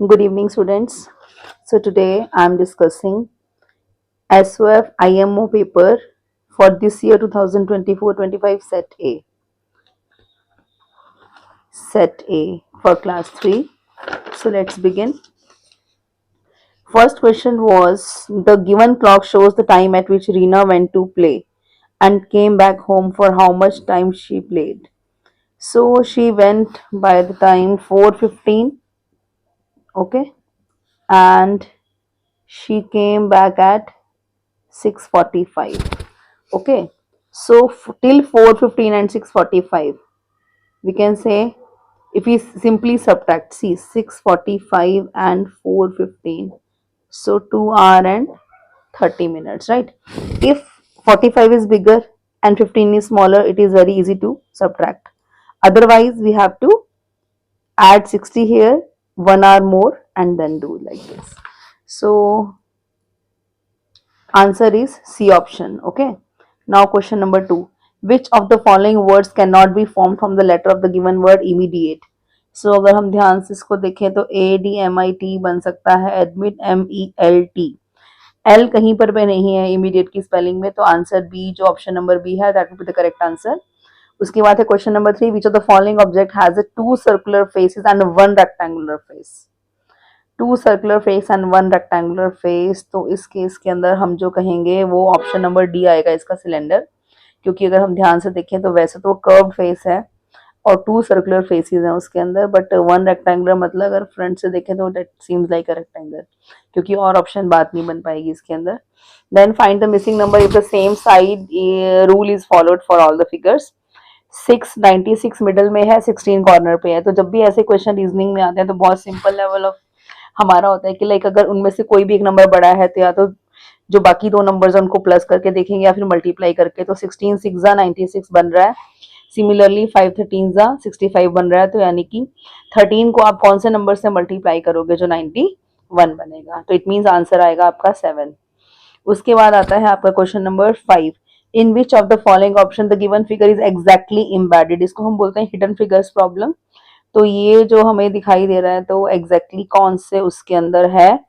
Good evening, students. So, today I am discussing SOF IMO paper for this year 2024-25 Set A. Set A for class 3. So, let's begin. First question was the given clock shows the time at which Reena went to play and came back home for how much time she played. So, she went by the time 4:15, okay, and she came back at 6:45. Okay, so till 4:15 and 6:45, we can say if we simply subtract, see 6:45 and 4:15, so 2 hour and 30 minutes, right? If 45 is bigger and 15 is smaller, it is very easy to subtract. Otherwise, we have to add 60 here, 1 hour more, and then do like this. So answer is C option. Okay. Now question number 2. Which of the following words cannot be formed from the letter of the given word immediate? So अगर हम ध्यान से इसको देखें तो ADMIT बन सकता है admit MELT. L कहीं पर भी नहीं है immediate की स्पेलिंग में, तो आंसर बी जो ऑप्शन नंबर बी है that will be the correct answer. उसके बाद है question number 3. Which of the following object has a 2 circular faces and 1 rectangular face? 2 circular face and 1 rectangular face. तो इस case के अंदर हम जो कहेंगे वो ऑप्शन नंबर डी आएगा इसका, सिलेंडर. क्योंकि अगर हम ध्यान से देखें तो वैसे तो कर्व फेस है और 2 सर्कुलर फेसेस हैं उसके अंदर, बट 1 रेक्टेंगुलर मतलब अगर फ्रंट से देखें तो that seems like a rectangle, क्योंकि और ऑप्शन बात नहीं बन पाएगी इसके अंदर. Then find the missing number if the same side rule is followed for all the figures. 696 middle में है, 16 कॉर्नर पे है. तो जब भी ऐसे क्वेश्चन रीजनिंग में आते हैं तो बहुत सिंपल लेवल ऑफ हमारा होता है कि लाइक अगर उनमें से कोई भी एक नंबर बड़ा है तो या तो जो बाकी दो नंबर्स हैं उनको प्लस करके देखेंगे या फिर मल्टीप्लाई करके. तो 16 6 96 बन रहा है. सिमिलरली 5 13 65 बन रहा है. तो यानी कि 13 को आप कौन से नंबर से मल्टीप्लाई करोगे जो 91 बनेगा. तो इट मीन्स आंसर आएगा आपका 7. उसके बाद आता है आपका question number 5. In which of the following option the given figure is exactly embedded. इसको हम बोलते हैं हिडन फिगर्स प्रॉब्लम. तो ये जो हमें दिखाई दे रहा है तो एग्जैक्टली कौन से उसके अंदर है.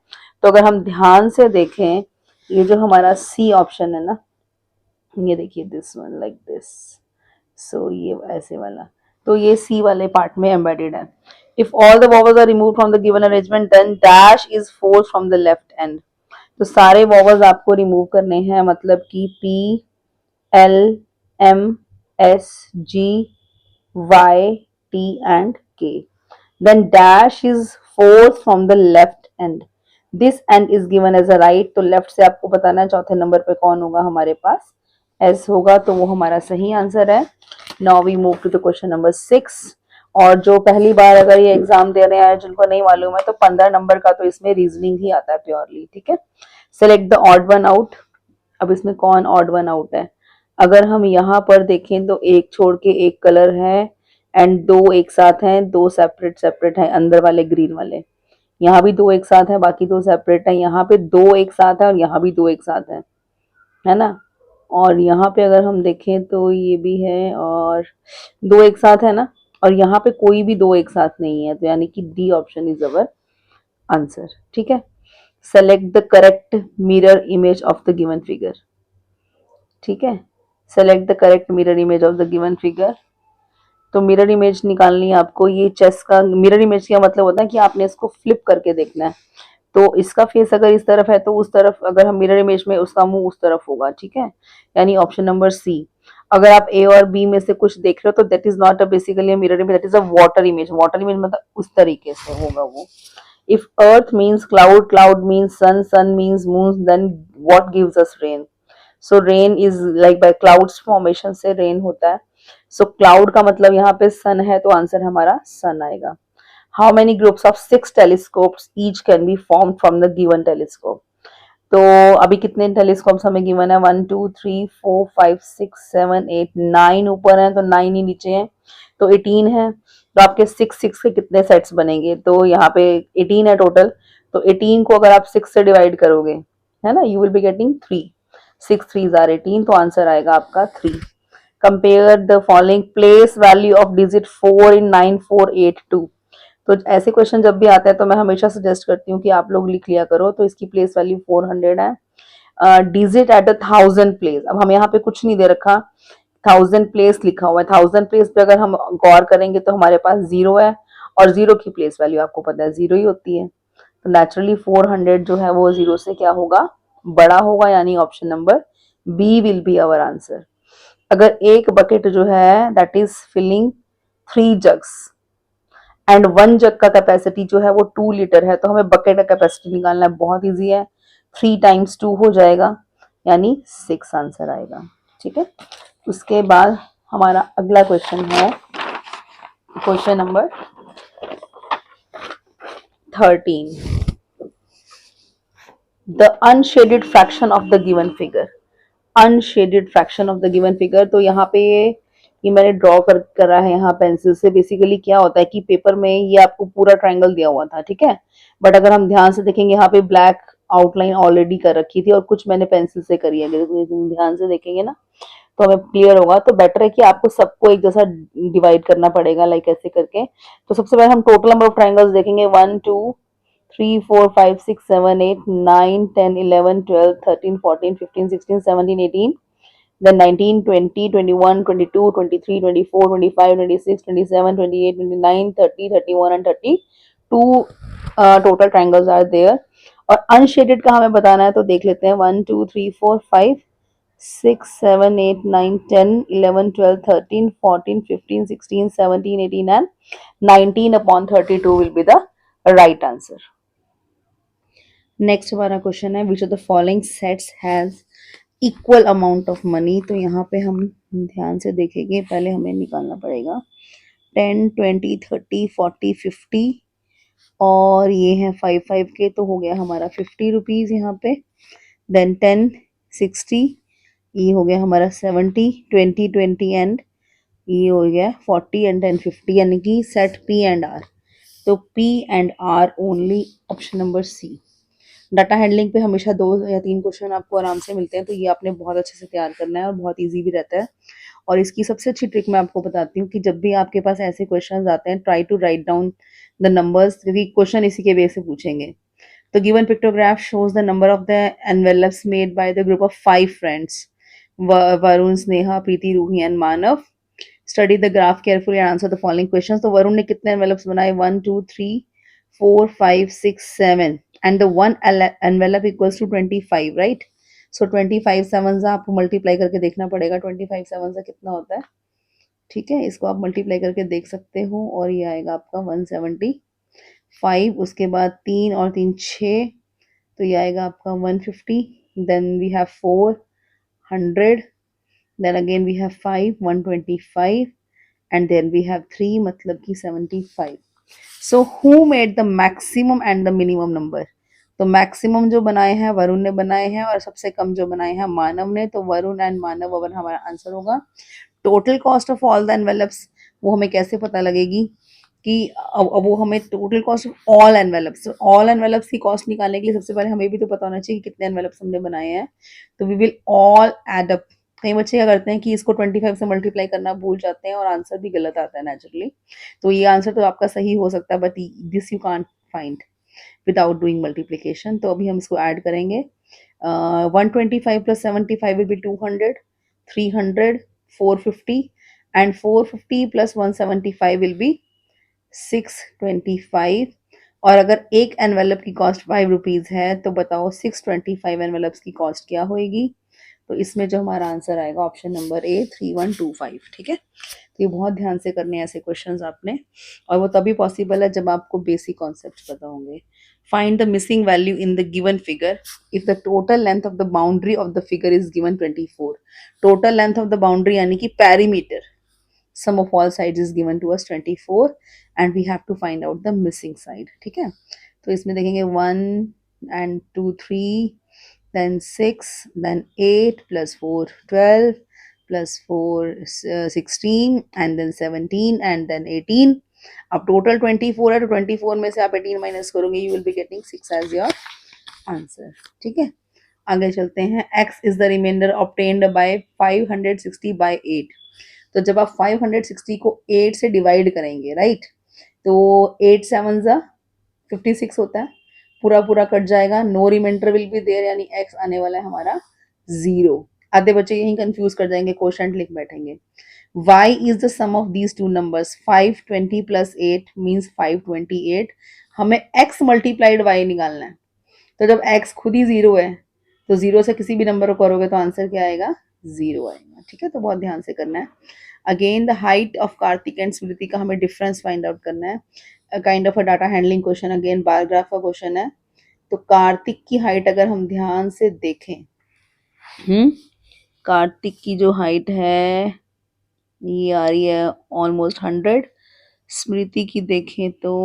तो अगर हम ध्यान से देखें, ये जो हमारा सी ऑप्शन है ना, ये देखिए दिस वन लाइक दिस. सो ये ऐसे वाला, तो ये सी वाले पार्ट में एम्बेडेड है. If all the vowels are remove from the given arrangement then dash is fourth from the left end. तो सारे वॉवल्स आपको रिमूव करने हैं, मतलब कि p l m s g y t and K. Then dash is fourth from the left end. This end is given as a right. तो left से आपको बताना है चौथे नंबर पे कौन होगा हमारे पास. S होगा, तो वो हमारा सही आंसर है. Now we move to the question number 6. और जो पहली बार अगर ये एग्जाम दे रहे हैं जिनको नहीं मालूम है तो 15 नंबर का तो इसमें रीजनिंग ही आता है प्योरली. ठीक है. Select the odd one out. अब इसमें कौन ऑड वन आउट है. अगर हम यहाँ पर देखें तो एक छोड़ के एक कलर है एंड दो एक साथ हैं, दो सेपरेट सेपरेट हैं अंदर वाले ग्रीन वाले. यहाँ भी दो एक साथ हैं, बाकी दो सेपरेट हैं. यहाँ पे दो एक साथ है और यहाँ भी दो एक साथ है ना. और यहाँ पे अगर हम देखें तो ये भी है और दो एक साथ है ना. और यहाँ पे कोई भी दो एक साथ नहीं है, तो यानी कि D option is our answer. ठीक है. Select the correct mirror image of the given figure. ठीक है. Select the correct mirror image of the given figure. तो मिरर इमेज निकालनी है आपको. ये चेस का मिरर इमेज का मतलब होता है कि आपने इसको फ्लिप करके देखना है. तो इसका फेस अगर इस तरफ है तो उस तरफ, अगर हम मिरर इमेज में उसका मुंह उस तरफ होगा. ठीक है. यानी ऑप्शन नंबर सी. अगर आप ए और बी में से कुछ देख रहे हो तो that is not a basically mirror image, that is a water image. Water image मतलब उस तरीके से होगा वो. If earth means cloud, cloud means sun, sun means moon, then what gives us rain. So rain is like by clouds formation से rain होता है. So cloud का मतलब यहाँ पे सन है, तो आंसर हमारा सन आएगा. How many groups of 6 telescopes each can be form from the given telescope. तो अभी कितने टेलीस्कोप्स हमें गिवन है. 1 2 3 4 5 6 7 8 9 ऊपर है तो 9 ही नीचे हैं, तो 18 है. तो आपके 6 6 के कितने सेट्स बनेंगे. तो यहाँ पे 18 है टोटल. तो 18 को अगर आप 6 से डिवाइड करोगे है ना, you will be getting 3. 6 3s are 18, तो आंसर आएगा आपका 3. Compare the following place value of digit 4 in 9482. तो ऐसे क्वेश्चन जब भी आते हैं तो मैं हमेशा सजेस्ट करती हूँ कि आप लोग लिख लिया करो। तो इसकी प्लेस वैल्यू 400 है। डिजिट एट अ 1000 प्लेस, अब हम यहाँ पे कुछ नहीं दे रखा, 1000 प्लेस लिखा हुआ है। 1000 प्लेस पे अगर हम गौर करेंगे तो हमारे पास जीरो है, और जीरो की प्लेस वैल्यू आपको पता है जीरो ही होती है। तो नेचुरली 400 जो है वो जीरो से क्या होगा, बड़ा होगा, यानी option number b will be our answer. अगर एक बकेट जो है that is filling 3 jugs and 1 jug का कैपेसिटी जो है वो 2 लीटर है, तो हमें बकेट का कैपेसिटी निकालना है, बहुत इजी है। 3 टाइम्स 2 हो जाएगा, यानी 6 आंसर आएगा। ठीक है, उसके बाद हमारा अगला क्वेश्चन है question number 13, the unshielded fraction of the given figure. Unshielded fraction of the given figure, तो यहाँ पे ये मैंने ड्रॉ करा है यहाँ पेंसिल से। बेसिकली क्या होता है कि पेपर में ये आपको पूरा ट्रायंगल दिया हुआ था, ठीक है, बट अगर हम ध्यान से देखेंगे यहाँ पे ब्लैक आउटलाइन ऑलरेडी कर रखी थी और कुछ मैंने पेंसिल से करी है। अगर ध्यान से देखेंगे ना तो हमें क्लियर होगा। तो बेटर है कि आपको सबको एक जैसा डिवाइड करना पड़ेगा, लाइक ऐसे करके। तो सबसे पहले हम टोटल नंबर ऑफ ट्रायंगल्स देखेंगे, 1 2 3 4 5 6 7 8 9 10 11 12 13 14 15 16 17 18, then 19 20 21 22 23 24 25 26 27 28 29 30 31 and 32 total triangles are there. और अनशेडेड का हमें बताना है, तो देख लेते हैं 1 2 3 4 5 6 7 8 9 10 11 12 13 14 15 16 17 18 and 19 upon 32 will be the right answer. Next हमारा क्वेश्चन है, which of the following sets has equal amount of money. तो यहाँ पे हम ध्यान से देखेंगे, पहले हमें निकालना पड़ेगा 10 20 30 40 50, और ये है 5 5 के, तो हो गया हमारा 50 रुपीज़ यहाँ पे। देन 10 60, ये हो गया हमारा 70, 20 20 एंड ये हो गया 40 एंड 10 50, यानी कि सेट पी एंड आर। तो p and r only, option number c. Data handling पे हमेशा 2 या 3 क्वेश्चन आपको आराम से मिलते हैं, तो ये आपने बहुत अच्छे से तैयार करना है और बहुत इजी भी रहता है। और इसकी सबसे अच्छी ट्रिक मैं आपको बताती हूँ कि जब भी आपके पास ऐसे क्वेश्चंस आते हैं, try to write down the numbers, क्योंकि क्वेश्चन इसी के बेस से पूछेंगे। तो given pictograph shows the number of the envelopes made by the group of 5 friends, Varun, Sneha, Preeti, Roohi and Manav. Study the graph carefully and answer the following questions. तो वरुण ने कितने envelopes बनाए, 1 2 3 4 5 6 7, and the one envelope equals to 25, right? So 25 7 से आपको multiply करके देखना पड़ेगा, 25 7 से कितना होता है। ठीक है, इसको आप मल्टीप्लाई करके देख सकते हो, और ये आएगा आपका 175। उसके बाद 3 और 3 6, तो ये आएगा आपका 150। Then we have 400, then again we have 5 125, and then we have 3, मतलब कि 75। So who made the maximum and the minimum number. तो मैक्सिमम जो बनाए हैं वरुण ने बनाए हैं, और सबसे कम जो बनाए हैं मानव ने। तो वरुण एंड मानव अगर हमारा आंसर होगा। Total cost of all the envelopes, वो हमें कैसे पता लगेगी कि अब वो हमें total cost of all envelopes, all envelopes की कॉस्ट निकालने के लिए सबसे पहले हमें भी तो पता होना चाहिए कि कितने एनवेलप्स हमने बनाए हैं। तो we will all add up. कई बच्चे क्या करते हैं कि इसको 25 से मल्टीप्लाई करना भूल जाते हैं और आंसर भी गलत आता है नेचुरली। तो ये आंसर तो आपका सही हो सकता है, but this you can't find without doing multiplication. तो अभी हम इसको ऐड करेंगे। 125 plus 75 will be 200, 300, 450, and 450 plus 175 will be 625। और अगर एक एनवेलप की कॉस्ट 5 रुपीज़ है, तो बताओ 625 एनवेलप्स की कॉस्ट क्या होएगी। तो इसमें जो हमारा आंसर आएगा ऑप्शन नंबर ए 3125। ठीक है, तो ये बहुत ध्यान से करने हैं ऐसे क्वेश्चंस आपने, और वो तभी पॉसिबल है जब आपको बेसिक कॉन्सेप्ट पता होंगे। Find the missing value in the given figure if the total length of the boundary of the figure is given 24। Total length of the boundary यानी कि perimeter, sum of all sides is given to us 24, and we have to find out the missing side। ठीक है, तो इसमें देखेंगे 1 and 2 3, then 6, then 8 plus 4 12 plus 4 16, and then 17, and then 18। अब total 24 है, तो 24 में से आप 18 माइनस करोगे, you will be getting 6 as your answer. ठीक है, आगे चलते हैं। x is the reminder obtained by 560 by 8। तो जब आप 560 को 8 से डिवाइड करेंगे, राइट, तो 8 7 जा 56 होता है, पूरा पूरा कट जाएगा, no reminder will be there, यानी x आने वाला है हमारा 0। आधे बच्चे यहीं कंफ्यूज कर जाएंगे, क्वोशंट लिख बैठेंगे। y is the sum of these two numbers, 520 plus 8 means 528। हमें x मल्टीप्लाइड y निकालना है, तो जब x खुद ही 0 है तो 0 से किसी भी नंबर को करोगे तो आंसर क्या आएगा, 0 आएगा। ठीक है, तो बहुत ध्यान से करना है। Again the height of Kartik and Smriti का हमें डिफरेंस फाइंड आउट करना है। Kind of a data handling question, again bar graph का क्वेश्चन है। तो कार्तिक की हाइट अगर हम ध्यान से देखें, कार्तिक की जो हाइट है ये आ रही है ऑलमोस्ट 100। स्मृति की देखें तो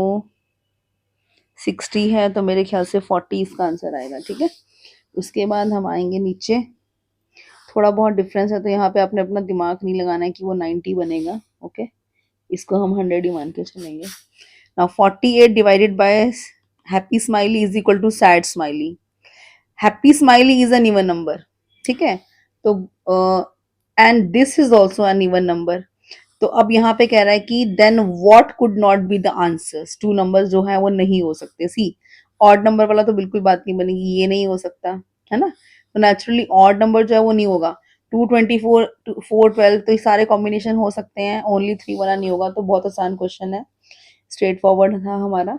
60 है, तो मेरे ख्याल से 40 इसका आंसर आएगा। ठीक है, उसके बाद हम आएंगे नीचे, थोड़ा बहुत डिफरेंस है तो यहाँ पे आपने अपना दिमाग नहीं लगाना है कि वो 90 बनेगा। ओके, इसको हम 100 ही मान के चलेंगे। Now 48 divided by happy smiley is equal to sad smiley. Happy smiley is an even number, ठीक है, तो and this is also an even number. तो अब यहाँ पे कह रहा है कि then what could not be the answers, two numbers जो है वो नहीं हो सकते। सी, ऑड नंबर वाला तो बिल्कुल बात नहीं बनेगी, ये नहीं हो सकता है ना, तो नेचुरली ऑड नंबर जो है वो नहीं होगा। 224 412 तो ये सारे कॉम्बिनेशन हो सकते हैं, ओनली 3 वाला नहीं होगा। तो बहुत आसान क्वेश्चन है, स्ट्रेट फॉरवर्ड था हमारा।